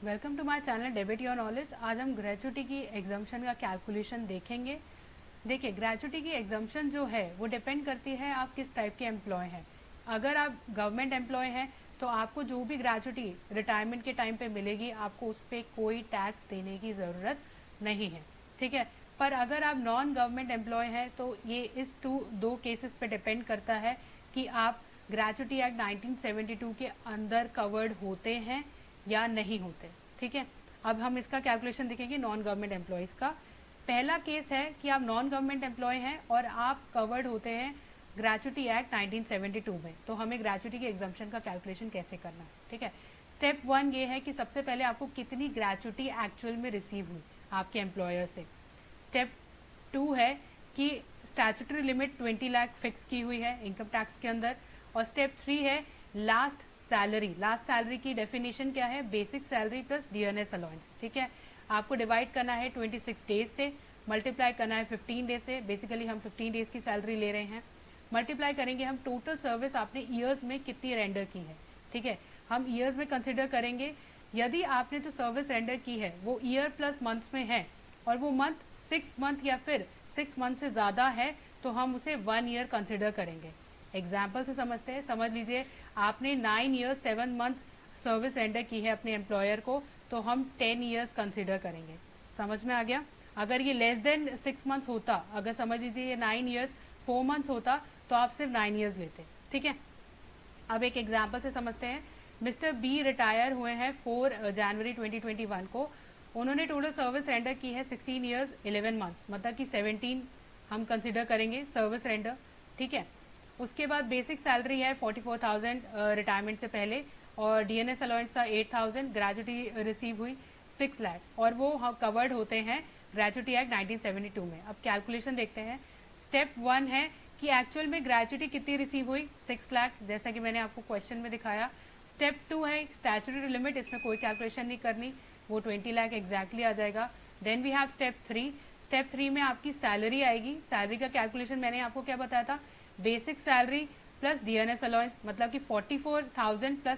Welcome to my channel debit your knowledge. आज हम gratuity की एग्जाम्पशन का कैलकुलेशन देखेंगे। देखिए, ग्रेचुटी की एग्जाम्पशन जो है वो डिपेंड करती है आप किस टाइप के एम्प्लॉय हैं। अगर आप गवर्नमेंट एम्प्लॉय हैं तो आपको जो भी ग्रेचुटी रिटायरमेंट के टाइम पे मिलेगी आपको उस पर कोई टैक्स देने की ज़रूरत नहीं है, ठीक है। पर अगर आप नॉन गवर्नमेंट एम्प्लॉय हैं तो ये इस दो केसेस पे डिपेंड करता है कि आप ग्रेचुटी एक्ट 1972 के अंदर कवर्ड होते हैं या नहीं होते, ठीक है। अब हम इसका कैलकुलेशन देखेंगे नॉन गवर्नमेंट एम्प्लॉयज़ का। पहला केस है कि आप नॉन गवर्नमेंट एम्प्लॉय हैं और आप कवर्ड होते हैं ग्रेचुटी एक्ट 1972 में, तो हमें ग्रेचुटी की एग्जाम्पशन का कैलकुलेशन कैसे करना है, ठीक है। स्टेप 1 ये है कि सबसे पहले आपको कितनी ग्रेचुटी एक्चुअल में रिसीव हुई आपके एम्प्लॉयर से। स्टेप 2 है कि स्टैट्यूटरी लिमिट 20 लाख फिक्स की हुई है इनकम टैक्स के अंदर। और स्टेप 3 है लास्ट सैलरी। लास्ट सैलरी की डेफिनेशन क्या है? Basic salary plus DNS allowance, ठीक है। आपको डिवाइड करना है 26 डेज से, मल्टीप्लाई करना है 15 डेज से। बेसिकली हम 15 डेज की सैलरी ले रहे हैं। मल्टीप्लाई करेंगे हम टोटल सर्विस आपने ईयर्स में कितनी रेंडर की है, ठीक है। हम ईयर्स में कंसिडर करेंगे। यदि आपने जो सर्विस रेंडर की है वो ईयर प्लस मंथ्स में है और वो मंथ 6 मंथ या फिर 6 मंथ से ज़्यादा है तो हम उसे 1 ईयर कंसिडर करेंगे। एग्जाम्पल से समझते हैं। समझ लीजिए आपने 9 ईयर्स 7 मंथ्स सर्विस रेंडर की है अपने एम्प्लॉयर को, तो हम 10 ईयर्स कंसिडर करेंगे। समझ में आ गया? अगर ये लेस देन 6 मंथ्स होता, अगर समझ लीजिए ये 9 ईयर्स 4 मंथ्स होता तो आप सिर्फ 9 ईयर्स लेते, ठीक है। अब एक एग्जाम्पल से समझते हैं। मिस्टर बी रिटायर हुए हैं 4 जनवरी 2021 को। उन्होंने टोटल सर्विस रेंडर की है 16 ईयर्स 11 मंथ्स, मतलब कि 17 हम कंसिडर करेंगे सर्विस रेंडर, ठीक है। उसके बाद बेसिक सैलरी है 44,000 रिटायरमेंट से पहले और डीएनएस अलाउंस था 8,000। ग्रेचुटी रिसीव हुई 6 लाख और वो कवर्ड होते हैं ग्रेचुटी एक्ट 1972 में। अब कैलकुलेशन देखते हैं। स्टेप 1 है कि एक्चुअल में ग्रेचुटी कितनी रिसीव हुई 6 लाख, जैसा कि मैंने आपको क्वेश्चन में दिखाया। स्टेप 2 है स्टैट्यूटरी लिमिट, इसमें कोई कैलकुलेशन नहीं करनी, वो 20 लाख एग्जैक्टली आ जाएगा। Then we have step 3। Step 3 में आपकी सैलरी आएगी। सैलरी का कैलकुलेशन मैंने आपको क्या बताया था? Basic salary plus DNS allowance, मतलब कि 44,000 प्लस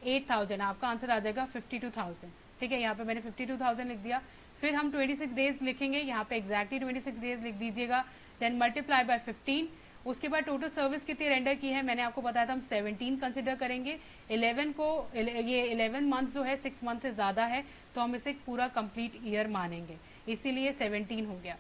8,000, आपका आंसर आ जाएगा 52,000, ठीक है। यहाँ पे मैंने 52,000 लिख दिया। फिर हम 26 डेज लिखेंगे, यहाँ पे एग्जैक्टली 26 डेज लिख दीजिएगा। Then multiply by 15। उसके बाद टोटल सर्विस कितनी रेंडर की है मैंने आपको बताया था, हम 17 कंसिडर करेंगे। 11 को ये 11 मंथ जो है 6 मंथ से ज़्यादा है तो हम इसे पूरा कंप्लीट ईयर मानेंगे, इसीलिए 17 हो गया।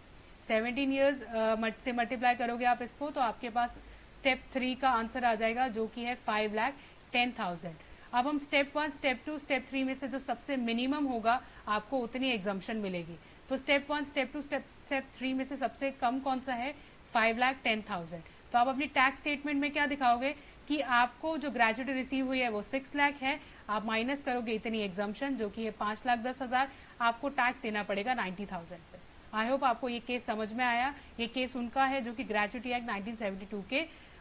17 ईयर्स से मल्टीप्लाई करोगे आप इसको तो आपके पास स्टेप 3 का आंसर आ जाएगा जो कि है 5,10,000। अब हम स्टेप 1, स्टेप 2, स्टेप 3 में से जो सबसे मिनिमम होगा आपको उतनी एग्जाम्पशन मिलेगी। तो स्टेप 1, स्टेप 2, स्टेप 3 में से सबसे कम कौन सा है? 5,10,000। तो आप अपनी टैक्स स्टेटमेंट में क्या दिखाओगे कि आपको जो ग्रेचुटी रिसीव हुई है वो 6 लाख है, आप माइनस करोगे इतनी एग्जाम्पशन जो कि है 5,10,000, आपको टैक्स देना पड़ेगा 90,000 पे। आई होप आपको ये केस समझ में आया। ये केस उनका है जो कि ग्रेचुटी एक्ट 1972 के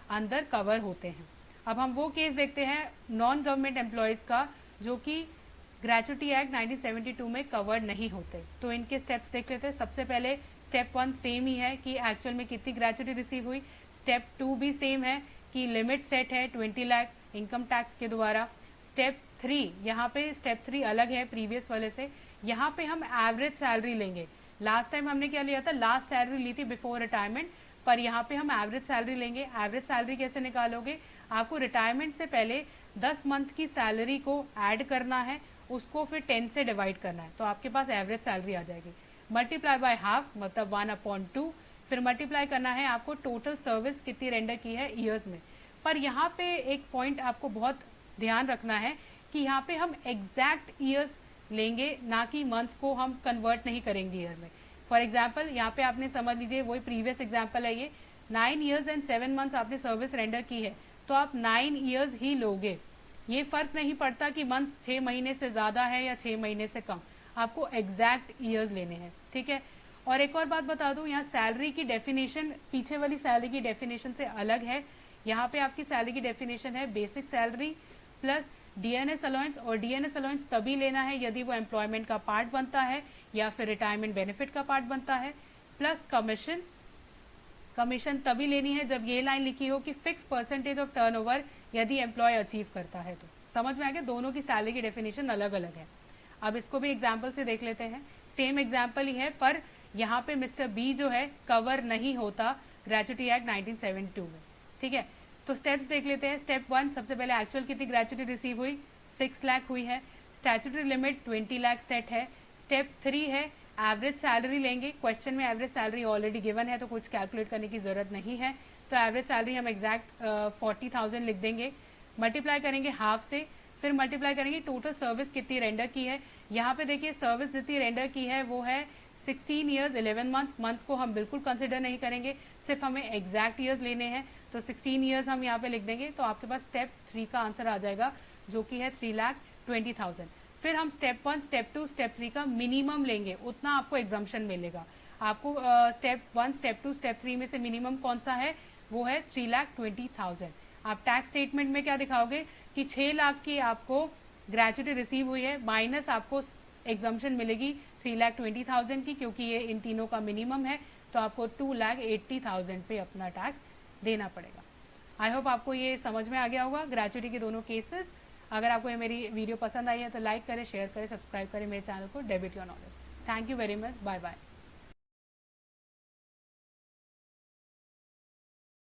अंदर कवर होते हैं। अब हम वो केस देखते हैं नॉन गवर्नमेंट एम्प्लॉयज़ का जो कि ग्रेचुटी एक्ट 1972 में कवर्ड नहीं होते। तो इनके स्टेप्स देख लेते हैं। सबसे पहले स्टेप 1 सेम ही है कि एक्चुअल में कितनी ग्रेचुटी रिसीव हुई। स्टेप 2 भी सेम है कि लिमिट सेट है 20 लाख इनकम टैक्स के द्वारा। स्टेप 3, यहाँ पे स्टेप 3 अलग है प्रीवियस वाले से। यहाँ पे हम एवरेज सैलरी लेंगे। लास्ट टाइम हमने क्या लिया था? लास्ट सैलरी ली थी बिफोर रिटायरमेंट, पर यहाँ पे हम एवरेज सैलरी लेंगे। एवरेज सैलरी कैसे निकालोगे? आपको रिटायरमेंट से पहले 10 मंथ की सैलरी को ऐड करना है, उसको फिर 10 से डिवाइड करना है, तो आपके पास एवरेज सैलरी आ जाएगी। मल्टीप्लाई बाय हाफ, मतलब 1/2। फिर मल्टीप्लाई करना है आपको टोटल सर्विस कितनी रेंडर की है ईयर्स में। पर यहाँ पे एक पॉइंट आपको बहुत ध्यान रखना है कि यहाँ पे हम एग्जैक्ट ईयर्स लेंगे, ना कि मंथ्स को हम कन्वर्ट नहीं करेंगे ईयर में। फॉर एग्जाम्पल यहाँ पे आपने समझ लीजिए वही प्रीवियस एग्जाम्पल है ये, 9 ईयर्स एंड 7 मंथ्स आपने सर्विस रेंडर की है तो आप 9 ईयर्स ही लोगे। ये फर्क नहीं पड़ता कि मंथ्स 6 महीने से ज़्यादा है या 6 महीने से कम, आपको एग्जैक्ट ईयर्स लेने हैं, ठीक है। और एक और बात बता दूं, यहाँ सैलरी की डेफिनेशन पीछे वाली सैलरी की डेफिनेशन से अलग है। यहाँ पे आपकी सैलरी की डेफिनेशन है basic salary plus DNS allowance, और डीएनएस अलाउंस तभी लेना है यदि वो एम्प्लॉयमेंट का पार्ट बनता है या फिर रिटायरमेंट बेनिफिट का पार्ट बनता है, प्लस कमीशन। कमीशन तभी लेनी है जब ये लाइन लिखी हो कि फिक्स परसेंटेज ऑफ टर्नओवर यदि एम्प्लॉय अचीव करता है तो। समझ में आ गया? दोनों की सैलरी की डेफिनेशन अलग अलग है। अब इसको भी एग्जाम्पल से देख लेते हैं, सेम एग्जाम्पल ही है, पर यहाँ पे मिस्टर बी जो है कवर नहीं होता ग्रेचुटी एक्ट 1972 में, ठीक है। तो स्टेप्स देख लेते हैं। स्टेप 1, सबसे पहले एक्चुअल कितनी ग्रेचुटी रिसीव हुई, 6 लाख हुई है। स्टैट्यूटरी लिमिट 20 लाख सेट है। स्टेप 3 है एवरेज सैलरी लेंगे। क्वेश्चन में एवरेज सैलरी ऑलरेडी गिवन है तो कुछ कैलकुलेट करने की जरूरत नहीं है, तो एवरेज सैलरी हम एग्जैक्ट 40,000 लिख देंगे, मल्टीप्लाई करेंगे हाफ से, फिर मल्टीप्लाई करेंगे टोटल सर्विस कितनी रेंडर की है। यहाँ पे देखिए सर्विस जितनी रेंडर की है वो है 16 ईयर्स 11 मंथ्स। मंथ्स को हम बिल्कुल कंसिडर नहीं करेंगे, सिर्फ हमें एग्जैक्ट ईयर्स लेने हैं, तो 16 ईयर्स हम यहाँ पे लिख देंगे। तो आपके पास स्टेप 3 का आंसर आ जाएगा जो कि है 3,20,000। फिर हम स्टेप 1, स्टेप 2, स्टेप 3 का मिनिमम लेंगे, उतना आपको एग्जाम्पशन मिलेगा। आपको स्टेप 1, स्टेप 2, स्टेप 3 में से मिनिमम कौन सा है, वो है 3,20,000। आप टैक्स स्टेटमेंट में क्या दिखाओगे कि 6 लाख की आपको ग्रेचुटी रिसीव हुई है, माइनस आपको एग्जाम्पशन मिलेगी 3,20,000 की, क्योंकि ये इन तीनों का मिनिमम है, तो आपको 2,80,000 पे अपना टैक्स देना पड़ेगा। आई होप आपको ये समझ में आ गया होगा ग्रेचुटी के दोनों केसेस। अगर आपको ये मेरी वीडियो पसंद आई है तो लाइक करें, शेयर करें, सब्सक्राइब करें मेरे चैनल को debit your knowledge. Thank you very much, bye bye.